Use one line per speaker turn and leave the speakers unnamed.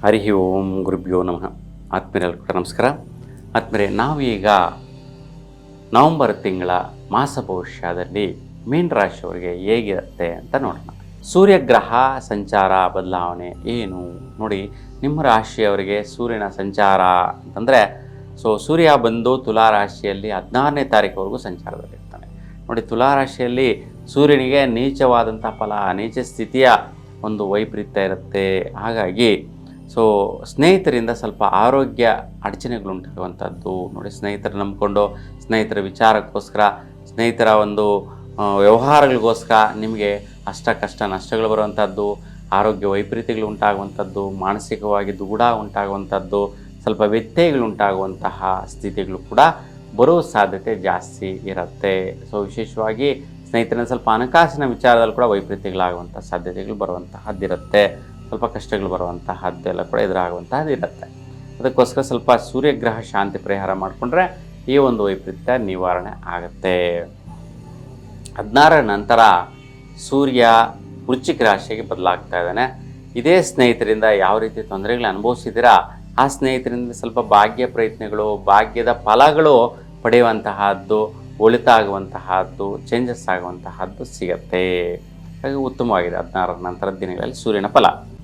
ಹರಿ ಓಂ ಗುರುಭ್ಯೋ ನಮಃ. ಆತ್ಮೀಯರೆಲ್ಲರಿಗೂ ಕೂಡ ನಮಸ್ಕಾರ. ಆತ್ಮೀಯರೇ, ನಾವೀಗ ನವಂಬರ್ ತಿಂಗಳ ಮಾಸ ಭವಿಷ್ಯದಲ್ಲಿ ಮೀನ ರಾಶಿಯವರಿಗೆ ಹೇಗಿರುತ್ತೆ ಅಂತ ನೋಡೋಣ. ಸೂರ್ಯಗ್ರಹ ಸಂಚಾರ ಬದಲಾವಣೆ ಏನು ನೋಡಿ. ನಿಮ್ಮ ರಾಶಿಯವರಿಗೆ ಸೂರ್ಯನ ಸಂಚಾರ ಅಂತಂದರೆ ಸೂರ್ಯ ಬಂದು ತುಲಾ ರಾಶಿಯಲ್ಲಿ 16ನೇ ತಾರೀಕುವರೆಗೂ ಸಂಚಾರದಲ್ಲಿರ್ತಾನೆ ನೋಡಿ. ತುಲಾ ರಾಶಿಯಲ್ಲಿ ಸೂರ್ಯನಿಗೆ ನೀಚವಾದಂಥ ಫಲ, ನೀಚ ಸ್ಥಿತಿಯ ಒಂದು ವೈಪರೀತ್ಯ ಇರುತ್ತೆ. ಹಾಗಾಗಿ ಸ್ನೇಹಿತರಿಂದ ಸ್ವಲ್ಪ ಆರೋಗ್ಯ ಅಡಚಣೆಗಳುಂಟಾಗುವಂಥದ್ದು ನೋಡಿ. ಸ್ನೇಹಿತರು ನಂಬಿಕೊಂಡು ಸ್ನೇಹಿತರ ವಿಚಾರಕ್ಕೋಸ್ಕರ, ಸ್ನೇಹಿತರ ಒಂದು ವ್ಯವಹಾರಗಳಿಗೋಸ್ಕರ ನಿಮಗೆ ಕಷ್ಟ ನಷ್ಟಗಳು ಬರುವಂಥದ್ದು, ಆರೋಗ್ಯ ವೈಪರೀತ್ಯಗಳು ಉಂಟಾಗುವಂಥದ್ದು, ಮಾನಸಿಕವಾಗಿ ದುಗುಡ ಉಂಟಾಗುವಂಥದ್ದು, ಸ್ವಲ್ಪ ವ್ಯತ್ಯಯಗಳುಂಟಾಗುವಂತಹ ಸ್ಥಿತಿಗಳು ಕೂಡ ಬರೋ ಸಾಧ್ಯತೆ ಜಾಸ್ತಿ ಇರುತ್ತೆ. ವಿಶೇಷವಾಗಿ ಸ್ನೇಹಿತರನ್ನ ಸ್ವಲ್ಪ ಹಣಕಾಸಿನ ವಿಚಾರದಲ್ಲಿ ಕೂಡ ವೈಪರೀತ್ಯಗಳಾಗುವಂಥ ಸಾಧ್ಯತೆಗಳು ಬರುವಂತಹದ್ದಿರುತ್ತೆ. ಸ್ವಲ್ಪ ಕಷ್ಟಗಳು ಬರುವಂತಹದ್ದೆಲ್ಲ ಕೂಡ ಎದುರಾಗುವಂತಹದ್ದು ಇರುತ್ತೆ. ಅದಕ್ಕೋಸ್ಕರ ಸ್ವಲ್ಪ ಸೂರ್ಯಗ್ರಹ ಶಾಂತಿ ಪರಿಹಾರ ಮಾಡಿಕೊಂಡ್ರೆ ಈ ಒಂದು ವೈಪರೀತ್ಯ ನಿವಾರಣೆ ಆಗುತ್ತೆ. 16ರ ನಂತರ ಸೂರ್ಯ ವೃಶ್ಚಿಕ ರಾಶಿಗೆ ಬದಲಾಗ್ತಾ ಇದ್ದಾನೆ. ಇದೇ ಸ್ನೇಹಿತರಿಂದ ಯಾವ ರೀತಿ ತೊಂದರೆಗಳು ಅನುಭವಿಸಿದ್ದೀರಾ, ಆ ಸ್ನೇಹಿತರಿಂದ ಸ್ವಲ್ಪ ಭಾಗ್ಯ ಪ್ರಯತ್ನಗಳು, ಭಾಗ್ಯದ ಫಲಗಳು ಪಡೆಯುವಂತಹದ್ದು, ಒಳಿತಾಗುವಂತಹದ್ದು, ಚೇಂಜಸ್ ಆಗುವಂತಹದ್ದು ಸಿಗತ್ತೆ. ಹಾಗೆ ಉತ್ತಮವಾಗಿದೆ 16ರ ನಂತರದ ದಿನಗಳಲ್ಲಿ ಸೂರ್ಯನ ಫಲ.